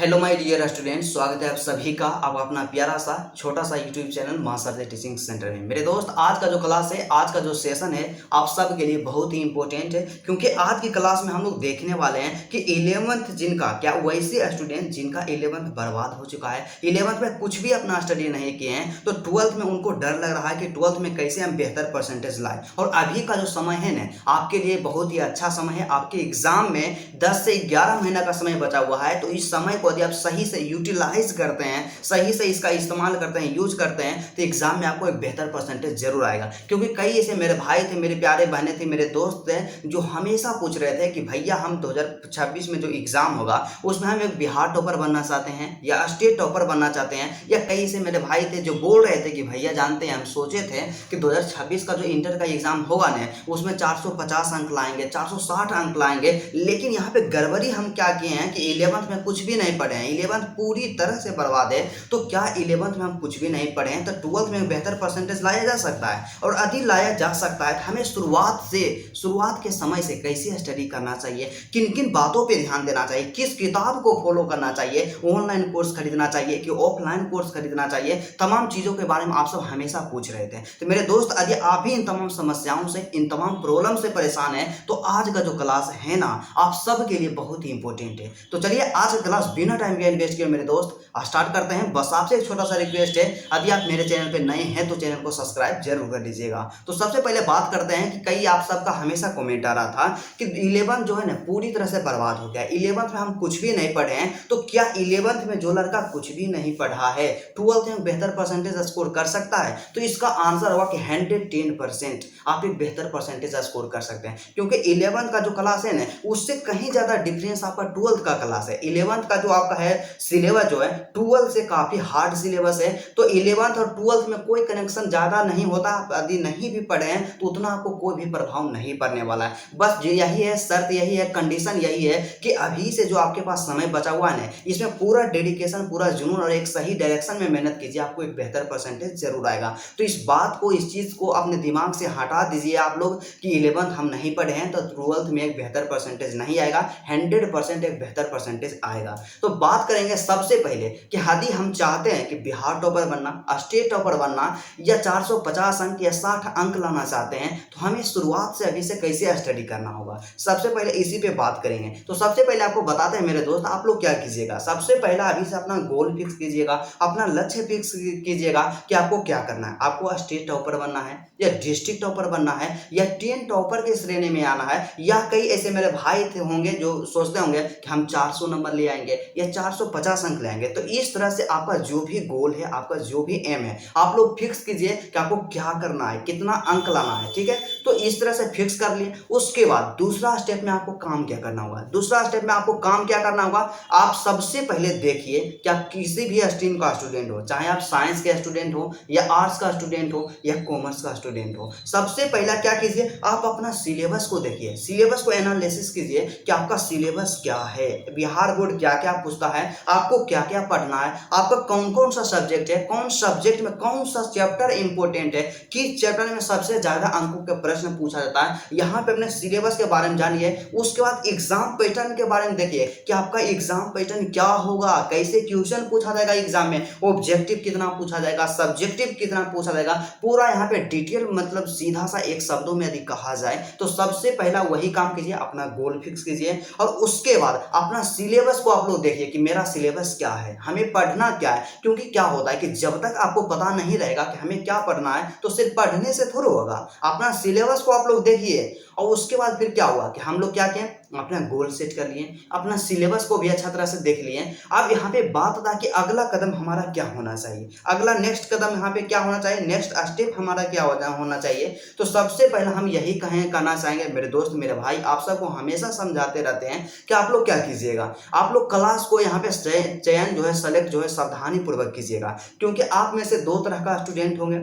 Hello my dear student, स्वागत है आप सभी का अब अपना प्यारा सा छोटा सा यूट्यूब चैनल मां सर टीचिंग सेंटर में। मेरे दोस्त, आज का जो क्लास है, आज का जो सेशन है, आप सब के लिए बहुत ही इंपॉर्टेंट है, क्योंकि आज की क्लास में हम लोग देखने वाले हैं कि 11th जिनका क्या वैसे स्टूडेंट जिनका 11th बर्बाद हो चुका है, 11th में कुछ भी अपना स्टडी नहीं किए हैं, तो 12th में उनको डर लग रहा है कि 12th में कैसे हम बेहतर परसेंटेज लाए। और अभी का जो समय है ना, आपके लिए बहुत ही अच्छा समय है। आपके एग्जाम में 10 से 11 महीना का समय बचा हुआ है, तो इस समय को यदि आप सही से यूटिलाइज करते हैं, सही से इसका इस्तेमाल करते हैं, यूज करते हैं, तो एग्जाम में आपको एक बेहतर परसेंटेज जरूर आएगा। क्योंकि कई ऐसे मेरे भाई थे, मेरे प्यारे बहनें थे, मेरे दोस्त थे, जो हमेशा पूछ रहे थे कि भैया हम 2026 में जो एग्जाम होगा उसमें हम एक बिहार टॉपर बनना चाहते हैं या स्टेट टॉपर बनना चाहते हैं। या कई ऐसे मेरे भाई थे जो बोल रहे थे कि भैया जानते हैं, हम सोचे थे कि 2026 का जो इंटर का एग्जाम होगा ना, उसमें 450 अंक लाएंगे, 460 अंक लाएंगे। लेकिन यहाँ पे गड़बड़ी हम क्या किए हैं कि 11th में कुछ भी नहीं पढ़े हैं, 11th पूरी तरह से बर्बाद है। तो क्या 11th में हम कुछ भी नहीं पढ़े हैं तो 12th में बेहतर परसेंटेज लाया जा सकता है? और यदि लाया जा सकता है तो हमें शुरुआत के समय से कैसे स्टडी करना चाहिए, किन किन बातों पे ध्यान देना चाहिए, किस किताब को फॉलो करना चाहिए, ऑनलाइन कोर्स खरीदना चाहिए कि ऑफलाइन कोर्स खरीदना चाहिए, तमाम चीज़ों के बारे में आप सब हमेशा पूछ रहे थे। तो मेरे दोस्त, यदि आप भी इन तमाम समस्याओं से, इन तमाम प्रॉब्लम से परेशान हैं, तो आज का जो क्लास है ना, आप सब के लिए बहुत ही इंपॉर्टेंट है। तो चलिए आज का क्लास बिना टाइम के इन्वेस्ट किए मेरे दोस्त स्टार्ट करते हैं। बस आपसे एक छोटा सा रिक्वेस्ट है, यदि आप मेरे चैनल पे नए हैं तो चैनल को सब्सक्राइब जरूर कर दीजिएगा। तो सबसे पहले बात करते हैं कि कई आप सबका हमेशा कमेंट आ रहा था कि 11th जो है ना पूरी तरह से बर्बाद हो गया, 11th में हम कुछ भी नहीं पढ़े हैं। तो क्या 11th में जो लड़का कुछ भी नहीं पढ़ा है 12th में बेहतर परसेंटेज स्कोर कर सकता है? तो इसका आंसर होगा कि 110% आप एक बेहतर परसेंटेज स्कोर कर सकते हैं। क्योंकि 11th का जो क्लास है ना, उससे कहीं ज्यादा डिफरेंस आपका 12th का क्लास है। 11th का जो आपका है सिलेबस जो है 12th से काफी हार्ड सिलेबस है। तो 11th और 12th में कोई कनेक्शन ज्यादा नहीं होता। आप यदि नहीं भी पढ़े हैं तो उतना आपको कोई भी प्रभाव नहीं पड़ने वाला है। बस यही है शर्त, यही है कंडीशन, यही है कि अभी से जो आपके पास समय बचा हुआ है, इसमें पूरा डेडिकेशन, पूरा जुनून और एक सही डायरेक्शन में मेहनत कीजिए, आपको एक बेहतर परसेंटेज जरूर आएगा। तो इस बात को, इस चीज को अपने दिमाग से हटा दीजिए आप लोग कि 11th हम नहीं पढ़े हैं तो 12th में एक बेहतर परसेंटेज नहीं आएगा। 100% एक बेहतर परसेंटेज आएगा। तो बात करेंगे सबसे पहले कि यदि हम चाहते हैं कि बिहार टॉपर बनना, स्टेट टॉपर बनना, या 450 अंक या 60 अंक लाना चाहते हैं, तो हमें शुरुआत से अभी से कैसे स्टडी करना होगा, सबसे पहले इसी पे बात करेंगे। तो सबसे पहले आपको बताते हैं मेरे दोस्त, आप लोग क्या कीजिएगा। सबसे पहला अभी से अपना गोल फिक्स कीजिएगा, अपना लक्ष्य फिक्स कीजिएगा कि आपको क्या करना है। आपको स्टेट टॉपर बनना है या डिस्ट्रिक्ट टॉपर बनना है या 10 टॉपर के श्रेणी में आना है। या कई ऐसे मेरे भाई थे होंगे जो सोचते होंगे कि हम 400 नंबर ले आएंगे या 450 अंक ले आएंगे। तो इस तरह से आपका जो भी गोल है, आपका जो भी एम है, आप लोग फिक्स कीजिए कि आपको क्या करना है, कितना अंक लाना है। ठीक है, तो इस तरह से फिक्स कर लिए। उसके बाद दूसरा स्टेप में आपको काम क्या करना होगा। दूसरा स्टेप में आपको काम क्या करना होगा, आप सबसे पहले देखिए कि आप किसी भी स्ट्रीम का स्टूडेंट हो, चाहे आप साइंस के स्टूडेंट हो या आर्ट्स का स्टूडेंट हो या कॉमर्स का स्टूडेंट हो। सबसे पहला क्या कीजिए, आप अपना सिलेबस को देखिए, सिलेबस को एनालिसिस कीजिए कि आपका सिलेबस क्या है, बिहार बोर्ड क्या क्या पूछता है, आपको क्या क्या पढ़ना है, आपका कौन कौन सा सब्जेक्ट है, कौन सब्जेक्ट में कौन सा चैप्टर इंपॉर्टेंट है, किस चैप्टर में सबसे ज्यादा अंकों के प्रश्न पूछा जाता है। यहाँ पे अपने सिलेबस के बारे में जानिए। उसके बाद एग्जाम पैटर्न के बारे में देखिए कि आपका एग्जाम पैटर्न क्या होगा, कैसे क्वेश्चन पूछा जाएगा एग्जाम में, ऑब्जेक्टिव कितना पूछा जाएगा, सब्जेक्टिव कितना पूछा जाएगा, पूरा यहाँ पे डिटेल, मतलब सीधा सा एक शब्दों में यदि कहा जाए तो सबसे पहला वही काम कीजिए, अपना गोल फिक्स कीजिए। और उसके बाद अपना सिलेबस को आप लोग देखिए कि मेरा सिलेबस क्या है, हमें पढ़ना क्या है। क्योंकि क्या होता है कि जब तक आपको पता नहीं रहेगा कि हमें क्या पढ़ना है तो सिर्फ पढ़ने से थोड़ा होगा। अपना सिलेबस को आप लोग देखिए। और उसके बाद फिर क्या हुआ कि हम लोग क्या किए, अपना गोल सेट कर लिए, अपना सिलेबस को भी अच्छा तरह से देख लिए। अब यहाँ पे बात था कि अगला कदम हमारा क्या होना चाहिए, अगला नेक्स्ट कदम यहाँ पे क्या होना चाहिए, नेक्स्ट स्टेप हमारा क्या होना चाहिए। तो सबसे पहले हम यही कहना चाहेंगे मेरे दोस्त, मेरे भाई, आप सबको हमेशा समझाते रहते हैं कि आप लोग क्या कीजिएगा, आप लोग क्लास को यहाँ पे चयन जो है, सेलेक्ट जो है, सावधानी पूर्वक कीजिएगा। क्योंकि आप में से दो तरह का स्टूडेंट होंगे।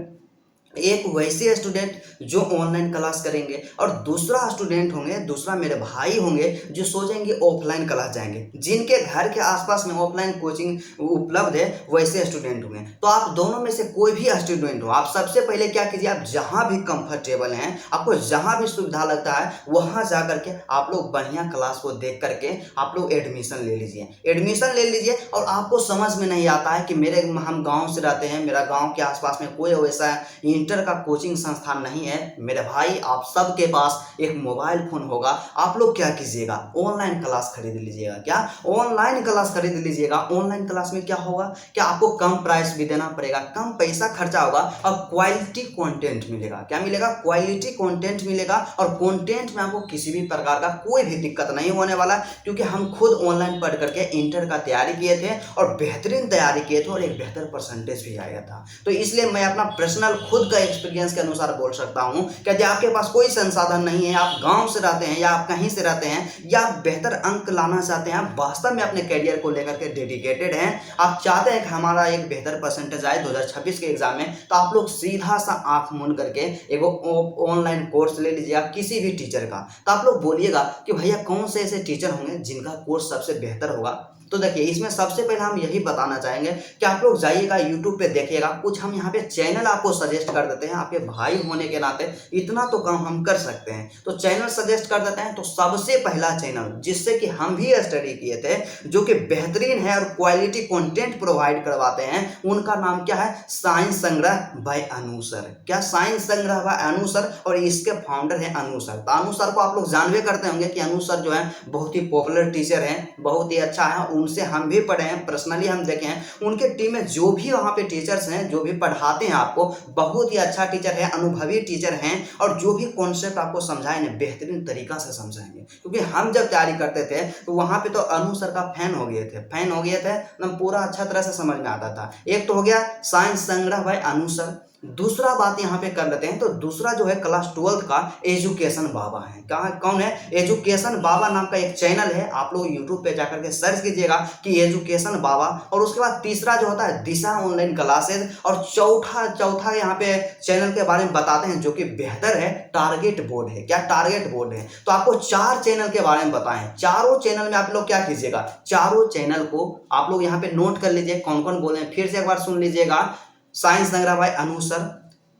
एक वैसे स्टूडेंट जो ऑनलाइन क्लास करेंगे और दूसरा स्टूडेंट होंगे, दूसरा मेरे भाई होंगे जो सोचेंगे ऑफलाइन क्लास जाएंगे, जिनके घर के आसपास में ऑफलाइन कोचिंग उपलब्ध है, वैसे स्टूडेंट होंगे। तो आप दोनों में से कोई भी स्टूडेंट हो, आप सबसे पहले क्या कीजिए, आप जहां भी कंफर्टेबल हैं, आपको जहां भी सुविधा लगता है, वहां जा करके आप लोग बढ़िया क्लास को देख करके आप लोग एडमिशन ले लीजिए। एडमिशन ले लीजिए और आपको समझ में नहीं आता है कि हम गाँव से रहते हैं, मेरा गाँव के आसपास में कोई वैसा इंटर का कोचिंग संस्थान नहीं है, मेरे भाई आप सबके पास एक मोबाइल फोन होगा, आप लोग क्या कीजिएगा, ऑनलाइन क्लास खरीद लीजिएगा। क्या ऑनलाइन क्लास खरीद लीजिएगा। ऑनलाइन क्लास में क्या होगा, क्या आपको कम प्राइस भी देना पड़ेगा, कम पैसा खर्चा होगा और क्वालिटी कंटेंट मिलेगा। क्या मिलेगा, क्वालिटी कंटेंट मिलेगा। और कंटेंट में आपको किसी भी प्रकार का कोई भी दिक्कत नहीं होने वाला, क्योंकि हम खुद ऑनलाइन पढ़ करके इंटर का तैयारी किए थे और बेहतरीन तैयारी किए थे और एक बेहतर परसेंटेज भी आया था। तो इसलिए मैं अपना पर्सनल खुद का एक्सपीरियंस के अनुसार बोल सकता हूं कि यदि आपके पास कोई संसाधन नहीं है, आप गांव से रहते हैं या आप कहीं से रहते हैं, या आप बेहतर अंक लाना चाहते हैं, आप वास्तव में अपने करियर को लेकर के डेडिकेटेड हैं, आप चाहते हैं कि हमारा एक बेहतर परसेंटेज आए 2026 के एग्जाम में, तो आप लोग सीधा सा आंख मूंद करके एक ऑनलाइन कोर्स ले लीजिएगा किसी भी टीचर का। तो आप लोग बोलिएगा कि भैया कौन से ऐसे टीचर होंगे जिनका कोर्स सबसे बेहतर होगा। तो देखिए, इसमें सबसे पहले हम यही बताना चाहेंगे कि आप लोग जाइएगा यूट्यूब पे, देखिएगा कुछ हम यहाँ पे चैनल आपको सजेस्ट कर देते हैं। आपके भाई होने के नाते इतना तो काम हम कर सकते हैं, तो चैनल सजेस्ट कर देते हैं। तो सबसे पहला चैनल जिससे कि हम भी स्टडी किए थे, जो कि बेहतरीन है और क्वालिटी कंटेंट प्रोवाइड करवाते हैं, उनका नाम क्या है, साइंस संग्रह बाय अनु सर। क्या, साइंस संग्रह बाय अनु सर, और इसके फाउंडर है अनु सर। तो अनु सर को आप लोग जानवे करते होंगे कि अनु सर जो है बहुत ही पॉपुलर टीचर हैं, बहुत ही अच्छा है, उनसे हम भी पढ़े हैं, पर्सनली हम देखे हैं। उनके टीम में जो भी वहाँ पे टीचर्स हैं, जो भी पढ़ाते हैं आपको, बहुत ही अच्छा टीचर है, अनुभवी टीचर हैं, और जो भी कॉन्सेप्ट आपको समझाएंगे बेहतरीन तरीका से समझाएंगे। क्योंकि हम जब तैयारी करते थे तो वहाँ पे तो अनु सर का फैन हो गए थे, एकदम पूरा अच्छा तरह से समझ में आता था। एक तो हो गया साइंस संग्रह भाई अनु सर। दूसरा बात यहाँ पे कर लेते हैं, तो दूसरा जो है क्लास 12th का एजुकेशन बाबा है। कहाँ, कौन है, एजुकेशन बाबा नाम का एक चैनल है, आप लोग यूट्यूब पे जाकर के सर्च कीजिएगा कि एजुकेशन बाबा। और उसके बाद तीसरा जो होता है दिशा ऑनलाइन क्लासेज, और चौथा यहाँ पे चैनल के बारे में बताते हैं जो कि बेहतर है, टारगेट बोर्ड है। क्या, टारगेट बोर्ड है। तो आपको 4 चैनल के बारे में बताएं। चारों चैनल में आप लोग क्या कीजिएगा, चारों चैनल को आप लोग यहाँ पे नोट कर लीजिए कौन कौन बोले, फिर से एक बार सुन लीजिएगा। साइंस संग्रह भाई अनु सर,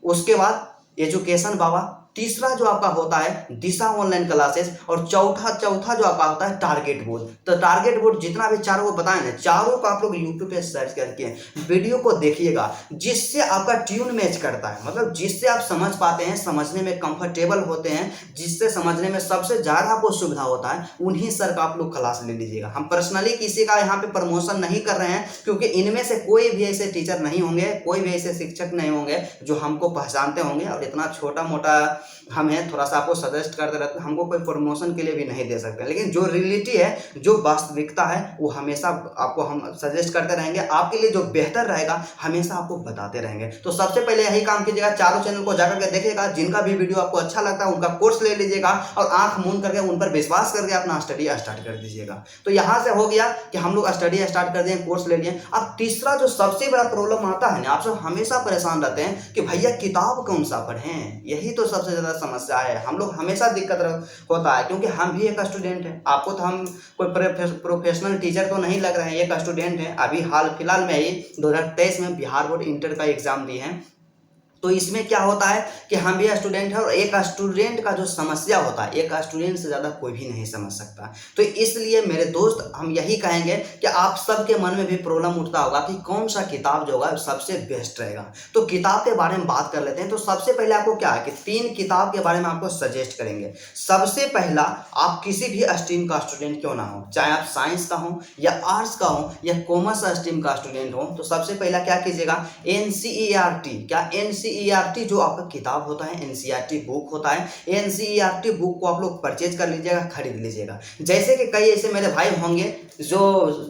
उसके बाद एजुकेशन बाबा, तीसरा जो आपका होता है दिशा ऑनलाइन क्लासेस, और चौथा जो आपका होता है टारगेट बोर्ड। तो टारगेट बोर्ड जितना भी चारों को बताए ना, चारों को आप लोग यूट्यूब पे सर्च करके वीडियो को देखिएगा, जिससे आपका ट्यून मैच करता है, मतलब जिससे आप समझ पाते हैं, समझने में कंफर्टेबल होते हैं, जिससे समझने में सबसे ज़्यादा आपको सुविधा होता है, उन्हीं सर का आप लोग क्लास ले लीजिएगा। हम पर्सनली किसी का यहाँ पे प्रमोशन नहीं कर रहे हैं, क्योंकि इनमें से कोई भी ऐसे टीचर नहीं होंगे, कोई भी ऐसे शिक्षक नहीं होंगे जो हमको पहचानते होंगे, और इतना छोटा मोटा हमें थोड़ा सा आपको सजेस्ट करते रहते हैं, हमको कोई प्रमोशन के लिए भी नहीं दे सकते। लेकिन जो रियलिटी है, जो वास्तविकता है, वो हमेशा आपको हम सजेस्ट करते रहेंगे, आपके लिए जो बेहतर रहेगा हमेशा आपको बताते रहेंगे। तो सबसे पहले यही काम कीजिएगा, चारों चैनल को जाकर के देखिएगा, जिनका भी वीडियो आपको अच्छा लगता है उनका कोर्स ले लीजिएगा, और आंख मूंद करके उन पर विश्वास करके अपना स्टडी स्टार्ट कर दीजिएगा। तो यहाँ से हो गया कि हम लोग स्टडी स्टार्ट कर दिए, कोर्स ले लिए। अब तीसरा जो सबसे बड़ा प्रॉब्लम आता है ना, आप सब हमेशा परेशान रहते हैं कि भैया किताब कौन सा पढ़ें, यही तो सबसे ज़्यादा समस्या है। हम लोग हमेशा दिक्कत होता है, क्योंकि हम भी एक स्टूडेंट हैं। आपको तो हम कोई प्रोफेशनल टीचर तो नहीं लग रहे हैं, एक स्टूडेंट हैं, अभी हाल फिलहाल में ही 2023 में बिहार बोर्ड इंटर का एग्जाम दिए हैं। तो इसमें क्या होता है कि हम भी स्टूडेंट हैं, और एक स्टूडेंट का जो समस्या होता है, एक स्टूडेंट से ज़्यादा कोई भी नहीं समझ सकता। तो इसलिए मेरे दोस्त, हम यही कहेंगे कि आप सबके मन में भी प्रॉब्लम उठता होगा कि कौन सा किताब जो होगा सबसे बेस्ट रहेगा। तो किताब के बारे में बात कर लेते हैं। तो सबसे पहले आपको क्या है कि 3 किताब के बारे में आपको सजेस्ट करेंगे। सबसे पहला, आप किसी भी स्ट्रीम का स्टूडेंट क्यों ना हो, चाहे आप साइंस का हो या आर्ट्स का हो या कॉमर्स स्ट्रीम का स्टूडेंट हो, तो सबसे पहला क्या कीजिएगा, NCERT, क्या NCERT जो आपका किताब होता है, NCERT बुक होता है, NCERT बुक को आप लोग परचेज कर लीजिएगा, खरीद लीजिएगा। जैसे कि कई ऐसे मेरे भाई होंगे जो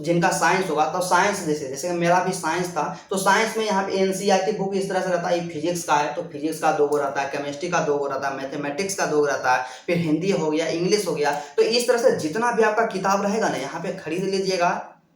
जिनका साइंस होगा, तो साइंस जैसे मेरा भी साइंस था, तो साइंस में यहाँ पे NCERT बुक इस तरह से रहता है, फिजिक्स का है तो फिजिक्स का 2 गो रहता है, केमिस्ट्री का 2 गो रहता है, मैथमेटिक्स का 2 रहता है, फिर हिंदी हो गया, इंग्लिश हो गया। तो इस तरह से जितना भी आपका किताब रहेगा ना, यहाँ पे खरीद लीजिएगा,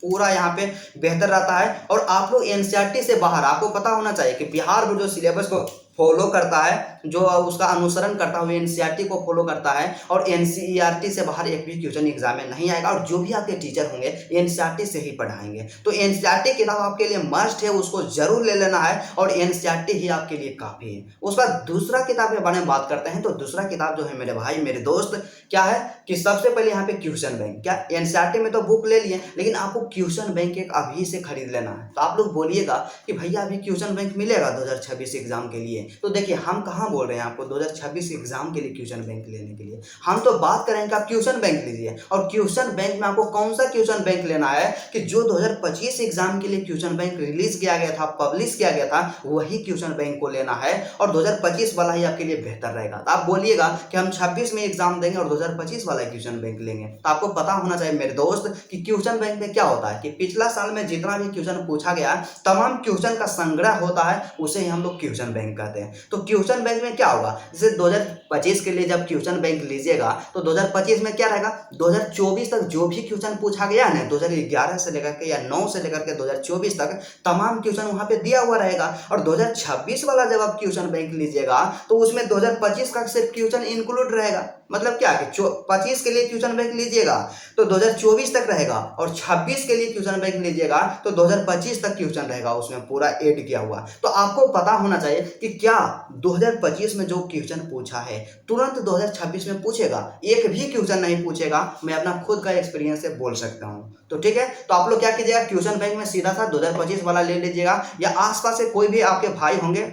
पूरा यहाँ पे बेहतर रहता है। और आप लोग NCERT से बाहर, आपको पता होना चाहिए कि बिहार बोर्ड जो सिलेबस को फॉलो करता है, जो उसका अनुसरण करता हुआ एनसीईआरटी को फॉलो करता है और एनसीईआरटी से बाहर एक भी क्वेश्चन एग्जाम में नहीं आएगा, और जो भी आपके टीचर होंगे एनसीईआरटी से ही पढ़ाएंगे। तो एनसीईआरटी किताब आपके लिए मस्ट है, उसको जरूर ले लेना है, और एनसीईआरटी ही आपके लिए काफ़ी है। उसका दूसरा किताब के बारे में बात करते हैं। तो दूसरा किताब जो है मेरे भाई मेरे दोस्त क्या है कि सबसे पहले यहाँ पे क्वेश्चन बैंक, क्या एनसीईआरटी में तो बुक ले लिए, लेकिन आपको क्वेश्चन बैंक एक अभी से खरीद लेना है। तो आप लोग बोलिएगा कि भैया अभी क्वेश्चन बैंक मिलेगा 2026 एग्जाम के लिए? तो देखिए हम कहाँ बोल रहे हैं आपको 2026 एग्जाम के लिए क्वेश्चन बैंक लेने के लिए, हम तो बात करें कि आप क्वेश्चन बैंक लीजिए। और क्वेश्चन बैंक में आपको कौन सा क्वेश्चन बैंक लेना है कि जो 2025 एग्जाम के लिए क्वेश्चन बैंक रिलीज किया गया था, पब्लिश किया गया था, वही क्वेश्चन बैंक को लेना है, और 2025 वाला ही आपके लिए बेहतर रहेगा। तो आप बोलिएगा कि हम 26 में एग्जाम देंगे और 2025 वाला क्वेश्चन बैंक लेंगे। तो आपको पता होना चाहिए मेरे दोस्त कि क्वेश्चन बैंक में क्या होता है कि पिछला साल में जितना भी क्वेश्चन पूछा गया, तमाम क्वेश्चन का संग्रह होता है, उसे ही हम लोग क्वेश्चन बैंक कहते हैं। तो क्वेश्चन बैंक में क्या होगा, जैसे 2025 के लिए जब क्वेश्चन बैंक लीजिएगा तो 2025 में क्या रहेगा, 2024 तक जो भी क्वेश्चन पूछा गया है ना, 2011 से लेकर के या 9 से लेकर के 2024 तक तमाम क्वेश्चन वहां पे दिया हुआ रहेगा। और 2026 वाला जब आप क्वेश्चन बैंक लीजिएगा तो उसमें 2025 का सिर्फ क्वेश्चन इंक्लूड रहेगा। मतलब क्या कि 25 के लिए क्वेश्चन बैंक लीजिएगा तो 2024 तक रहेगा, और 26 के लिए क्वेश्चन बैंक लीजिएगा तो 2025 तक क्वेश्चन रहेगा, उसमें पूरा ऐड किया हुआ। तो आपको पता होना चाहिए कि क्या 2025 में जो क्वेश्चन पूछा है तुरंत 2026 में पूछेगा, एक भी क्वेश्चन नहीं पूछेगा। मैं अपना खुद का एक्सपीरियंस से बोल सकता हूँ। तो ठीक है, तो आप लोग क्या कीजिएगा, क्वेश्चन बैंक में सीधा सा 2025 वाला ले लीजिएगा, या आसपास से कोई भी आपके भाई होंगे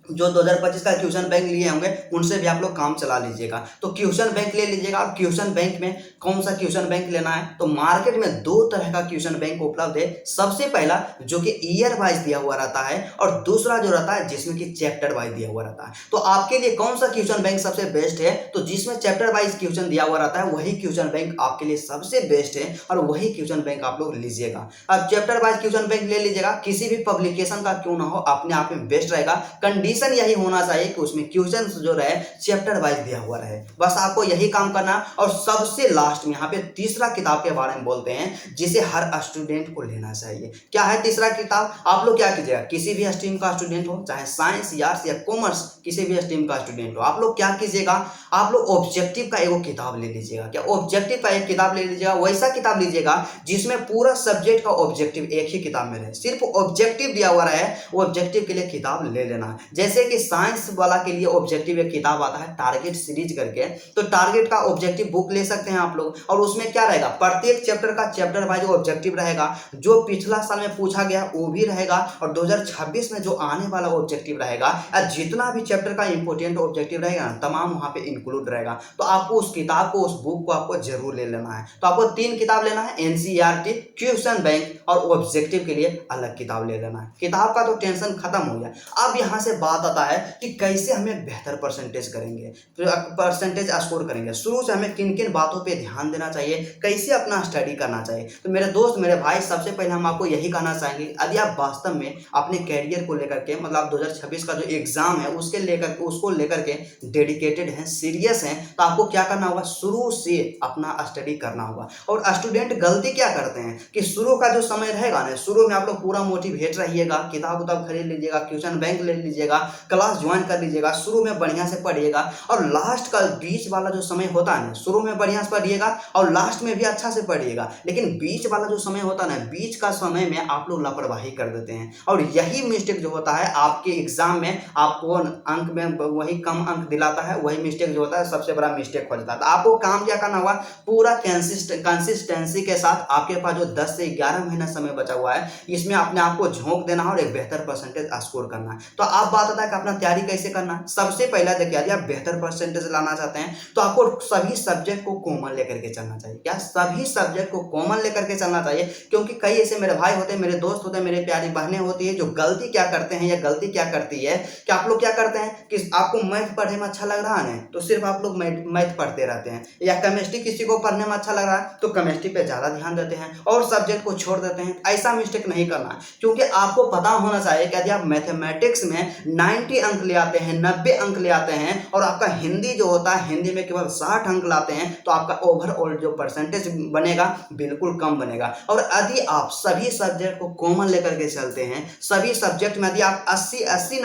जो 2025 का क्वेश्चन बैंक लिए होंगे उनसे भी आप लोग काम चला लीजिएगा। तो क्वेश्चन बैंक ले लीजिएगा। और क्वेश्चन बैंक में कौन सा क्वेश्चन बैंक लेना है, तो मार्केट में दो तरह का क्वेश्चन बैंक उपलब्ध है। सबसे पहला जो कि ईयर वाइज दिया हुआ रहता है, और दूसरा जो रहता है जिसमें कि चैप्टर वाइज दिया हुआ रहता है। तो आपके लिए कौन सा क्वेश्चन बैंक सबसे बेस्ट है, तो जिसमें चैप्टर वाइज क्वेश्चन दिया हुआ रहता है वही क्वेश्चन बैंक आपके लिए सबसे बेस्ट है, और वही क्वेश्चन बैंक आप लोग लीजिएगा। अब चैप्टर वाइज क्वेश्चन बैंक ले लीजिएगा, किसी भी पब्लिकेशन का क्यों ना हो, अपने आप में बेस्ट रहेगा। कंडीशन यही होना चाहिए कि उसमें क्वेश्चन जो रहे चैप्टर वाइज दिया हुआ रहे, बस आपको यही काम करना। और सबसे लास्ट में यहाँ पे तीसरा किताब के बारे में बोलते हैं जिसे हर स्टूडेंट को लेना चाहिए। क्या है तीसरा किताब, आप लोग क्या कीजिएगा, किसी भी स्ट्रीम का स्टूडेंट हो, चाहे साइंस आर्ट्स या कॉमर्स, किसी भी स्ट्रीम का स्टूडेंट हो, आप लोग क्या कीजिएगा, आप लोग ऑब्जेक्टिव का एक किताब ले लीजिएगा। क्या ऑब्जेक्टिव का एक किताब ले लीजिएगा, वैसा किताब लीजिएगा जिसमें पूरा सब्जेक्ट का ऑब्जेक्टिव एक ही किताब में रहे, सिर्फ ऑब्जेक्टिव दिया हुआ रहे, वो ऑब्जेक्टिव के लिए किताब ले लेना। जैसे कि साइंस वाला के लिए ऑब्जेक्टिव एक किताब आता है टारगेट सीरीज करके, तो टारगेट का ऑब्जेक्टिव बुक ले सकते हैं आप लोग। और उसमें क्या रहेगा, प्रत्येक चैप्टर का चैप्टर वाइज ऑब्जेक्टिव रहेगा, जो पिछला साल में पूछा गया वो भी रहेगा, और 2026 में जो आने वाला ऑब्जेक्टिव रहेगा, जितना भी चैप्टर का इंपॉर्टेंट ऑब्जेक्टिव रहेगा तमाम वहां पे इंक्लूड रहेगा। तो आपको उस किताब को, उस बुक को आपको जरूर ले लेना है। तो आपको 3 किताब लेना है, एनसीईआरटी, क्वेश्चन बैंक और ऑब्जेक्टिव के लिए अलग किताब ले लेना है। किताब का तो टेंशन खत्म हो गया। अब यहाँ से बात आता है कि कैसे हम एक बेहतर परसेंटेज करेंगे, परसेंटेज स्कोर करेंगे। शुरू से हमें किन किन बातों पे ध्यान देना चाहिए, कैसे अपना स्टडी करना चाहिए। तो मेरे दोस्त मेरे भाई, सबसे पहले हम आपको यही कहना चाहेंगे, यदि आप वास्तव में अपने कैरियर को लेकर के, मतलब 2026 का जो एग्जाम है उसको लेकर के डेडिकेटेड हैं, सीरियस हैं, तो आपको क्या करना होगा, शुरू से अपना स्टडी करना होगा। और स्टूडेंट गलती क्या करते हैं कि शुरू का जो समय रहेगा ना, शुरू में आप लोग पूरा मोटिवेट रहिएगा, किताब उताब खरीद लीजिएगा, क्वेश्चन बैंक ले लीजिएगा, क्लास ज्वाइन कर लीजिएगा, शुरू में बढ़िया से पढ़िएगा। और लास्ट का बीच वाला जो समय होता है ना, शुरू में बढ़िया से पढ़िएगा और लास्ट में भी अच्छा से पढ़िएगा, लेकिन बीच वाला जो समय होता है ना, बीच का समय में आप लोग लापरवाही कर देते हैं, और यही मिस्टेक जो होता है आपके एग्जाम में आपको अंक में वही कम अंक दिलाता है। वही मिस्टेक जो होता है सबसे बड़ा मिस्टेक हो जाता है। तो आपको काम क्या करना होगा, पूरा कंसिस्टेंसी के साथ, आपके पास जो 10 से 11 महीना समय बचा हुआ है, इसमें अपने आप को झोंक देना और एक बेहतर परसेंटेज स्कोर करना है। तो आप बात आता है कि अपना तैयारी कैसे करना है। सबसे पहला देखिए, यदि आप बेहतर परसेंटेज लाना चाहते हैं तो आपको सभी सब्जेक्ट को कॉमन लेकर के चलना चाहिए। क्या, सभी सब्जेक्ट को कॉमन लेकर के चलना चाहिए, क्योंकि कई ऐसे मेरे भाई होते हैं, मेरे दोस्त होते हैं, मेरे प्यारी बहनें होती है जो गलती क्या करते हैं या गलती क्या करती है कि आप लोग क्या करते हैं कि आपको मैथ पढ़ने में अच्छा लग रहा है तो सिर्फ आप लोग मैथ पढ़ते रहते हैं, या केमिस्ट्री किसी को पढ़ने में अच्छा लग रहा है तो केमिस्ट्री पे ज़्यादा ध्यान देते हैं और सब्जेक्ट को छोड़ देते हैं। ऐसा मिस्टेक नहीं करना, क्योंकि आपको पता होना चाहिए कि यदि आप मैथमेटिक्स में 90 अंक ले आते हैं, 90 अंक ले आते हैं, और आपका हिंदी जो होता है हिंदी में केवल 60 अंक लाते हैं, तो आपका ओवरऑल जो परसेंटेज बनेगा बिल्कुल कम बनेगा। और यदि आप सभी सब्जेक्ट को कॉमन लेकर के चलते हैं, सभी सब्जेक्ट में यदि आप 80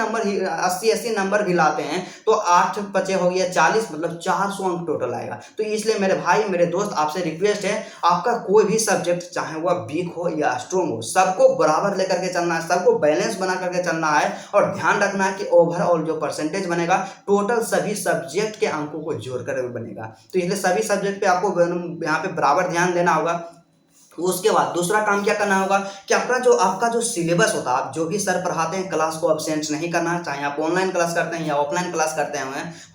नंबर भी लाते हैं, तो 8 बचे हो गया 40, मतलब 400 अंक टोटल आएगा। तो इसलिए मेरे भाई मेरे दोस्त आपसे रिक्वेस्ट है, आपका कोई भी सब्जेक्ट चाहे वह वीक हो या स्ट्रॉन्ग हो, सबको बराबर लेकर के चलना है, सबको बैलेंस बना करके चलना है। और ध्यान रखना है कि ओवरऑल जो परसेंटेज बनेगा टोटल सभी सब्जेक्ट के अंकों को जोड़कर बनेगा। तो इसलिए सभी सब्जेक्ट पे आपको यहाँ पे बराबर ध्यान देना होगा। उसके बाद दूसरा काम क्या करना होगा कि आपका जो सिलेबस होता है, आप जो भी सर पढ़ाते हैं क्लास को अब्सेंट नहीं करना है, चाहे आप ऑनलाइन क्लास करते हैं या ऑफलाइन क्लास करते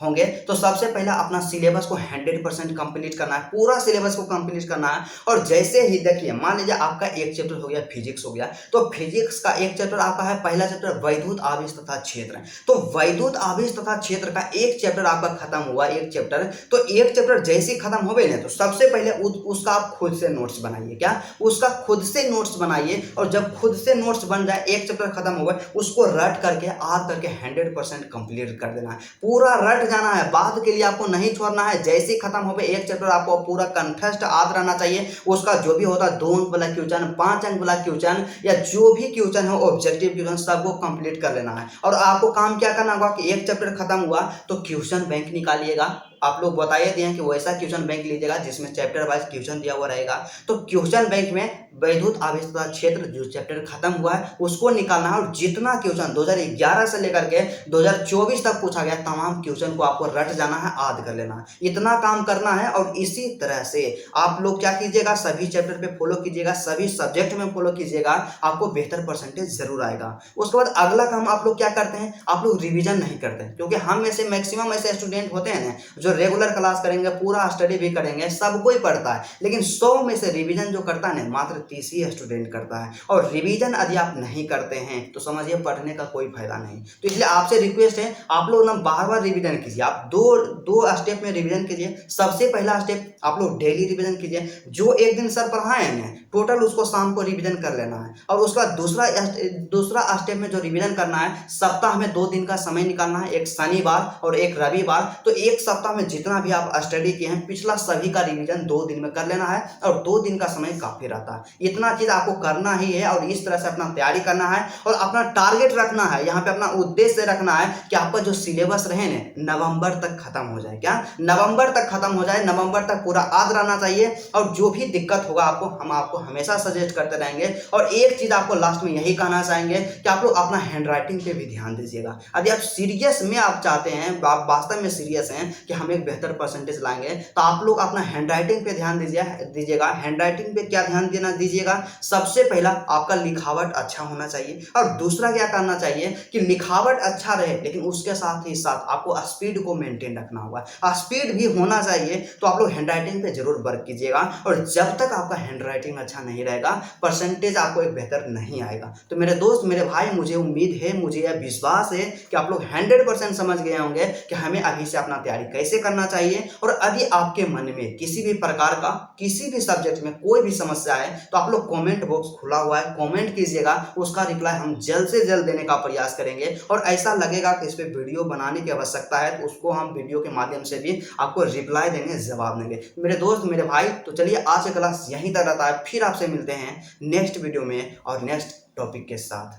होंगे। तो सबसे पहले अपना सिलेबस को 100% कंप्लीट करना है, पूरा सिलेबस को कंप्लीट करना है। और जैसे ही देखिए, मान लीजिए आपका एक चैप्टर हो गया फिजिक्स हो गया, तो फिजिक्स का एक चैप्टर आपका है, पहला चैप्टर वैद्युत आवेश तथा क्षेत्र। तो वैद्युत आवेश तथा क्षेत्र का एक चैप्टर आपका खत्म हुआ, एक चैप्टर। तो एक चैप्टर जैसे ही खत्म हो गए ना, तो सबसे पहले उसका आप खुद से नोट्स बनाइए। उसका खुद से नोट्स बनाइए, और जब खुद से नोट्स बन जाए, एक चैप्टर खत्म हो गए, उसको रट करके आद करके 100% कंप्लीट कर देना है। पूरा रट जाना है, बाद के लिए आपको नहीं छोड़ना है। जैसे ही खत्म हो गए एक चैप्टर, आपको पूरा कंठस्थ याद रहना चाहिए। उसका जो भी होता है 2 अंक वाला क्वेश्चन, 5 अंक वाला क्वेश्चन, या जो भी क्वेश्चन हो ऑब्जेक्टिव क्वेश्चन, सबको कंप्लीट कर लेना है। और आपको काम क्या करना होगा कि एक चैप्टर खत्म हुआ तो क्वेश्चन बैंक निकालिएगा। आप लोग बताइए दिए कि वैसा क्वेश्चन बैंक लीजिएगा जिसमें चैप्टर वाइज क्वेश्चन दिया हुआ रहेगा। तो क्वेश्चन बैंक में वैद्युत आवेश तथा क्षेत्र जो चैप्टर खत्म हुआ है उसको निकालना है, और जितना क्वेश्चन 2011 से लेकर के 2024 तक पूछा गया तमाम क्वेश्चन को आपको रट जाना है, याद कर लेना है। इतना काम करना है। और इसी तरह से आप लोग क्या कीजिएगा, सभी चैप्टर पे फॉलो कीजिएगा, सभी सब्जेक्ट में फॉलो कीजिएगा, आपको बेहतर परसेंटेज जरूर आएगा। उसके बाद अगला काम आप लोग क्या करते हैं, आप लोग रिविजन नहीं करते, क्योंकि हम में से मैक्सिमम ऐसे स्टूडेंट होते हैं ना जो रेगुलर क्लास करेंगे, पूरा स्टडी भी करेंगे, सब कोई पढ़ता है, लेकिन 100 में से रिवीजन जो करता है ना मात्र 30 ही स्टूडेंट करता है। और रिवीजन यदि आप नहीं करते हैं तो समझिए पढ़ने का कोई फायदा नहीं। तो इसलिए आपसे रिक्वेस्ट है, आप लोग ना बार बार रिवीजन कीजिए। आप दो स्टेप में रिवीजन कीजिए। सबसे पहला स्टेप आप लोग डेली रिवीजन कीजिए, जो एक दिन सर पढ़ाए हैं टोटल उसको शाम को रिवीजन कर लेना है। और उसका दूसरा स्टेप में जो रिवीजन करना है, सप्ताह में 2 दिन का समय निकालना है, एक शनिवार और एक रविवार। तो एक सप्ताह में जितना भी आप स्टडी किए हैं पिछला सभी का रिवीजन 2 दिन में कर लेना है, और 2 दिन का समय काफी रहता है। इतना चीज आपको करना ही है, और इस तरह से अपना तैयारी करना है। और अपना टारगेट रखना है, यहाँ पे अपना उद्देश्य रखना है कि आपका जो सिलेबस रहे ना नवंबर तक खत्म हो जाए। क्या नवंबर तक खत्म हो जाए, नवंबर तक पूरा याद रहना चाहिए। और जो भी दिक्कत होगा हम आपको हमेशा सजेस्ट करते रहेंगे। और एक चीज आपको लास्ट में यही कहना चाहेंगे कि आप लोग अपना हैंड राइटिंग पे भी ध्यान दीजिएगा। यदि आप सीरियस में आप चाहते हैं, आप वास्तव में सीरियस हैं कि हम एक बेहतर परसेंटेज लाएंगे, तो आप लोग अपना हैंड राइटिंग पे ध्यान दीजिएगा। हैंड राइटिंग पे क्या ध्यान देना दीजिएगा, सबसे पहला आपका लिखावट अच्छा होना चाहिए। और दूसरा क्या करना चाहिए कि लिखावट अच्छा रहे, लेकिन उसके साथ ही साथ आपको स्पीड को मेंटेन रखना होगा, स्पीड भी होना चाहिए। तो आप लोग हैंड राइटिंग पे जरूर वर्क कीजिएगा। और जब तक आपका हैंड राइटिंग अच्छा नहीं रहेगा, परसेंटेज आपको एक बेहतर नहीं आएगा। तो मेरे दोस्त मेरे भाई, मुझे उम्मीद है, मुझे यह विश्वास है कि आप लोग 100% समझ गए होंगे कि हमें अभी से अपना तैयारी कैसे करना चाहिए। और यदि आपके मन में किसी भी प्रकार का किसी भी सब्जेक्ट में कोई भी समस्या है, तो आप लोग कमेंट बॉक्स खुला हुआ है, कमेंट कीजिएगा, उसका रिप्लाई हम जल्द से जल्द देने का प्रयास करेंगे। और ऐसा लगेगा कि इस पर वीडियो बनाने की आवश्यकता है, तो उसको हम वीडियो के माध्यम से भी आपको रिप्लाई देंगे, जवाब देंगे। मेरे दोस्त मेरे भाई, तो चलिए आज का क्लास यहीं तक रहता है, फिर आपसे मिलते हैं नेक्स्ट वीडियो में और नेक्स्ट टॉपिक के साथ।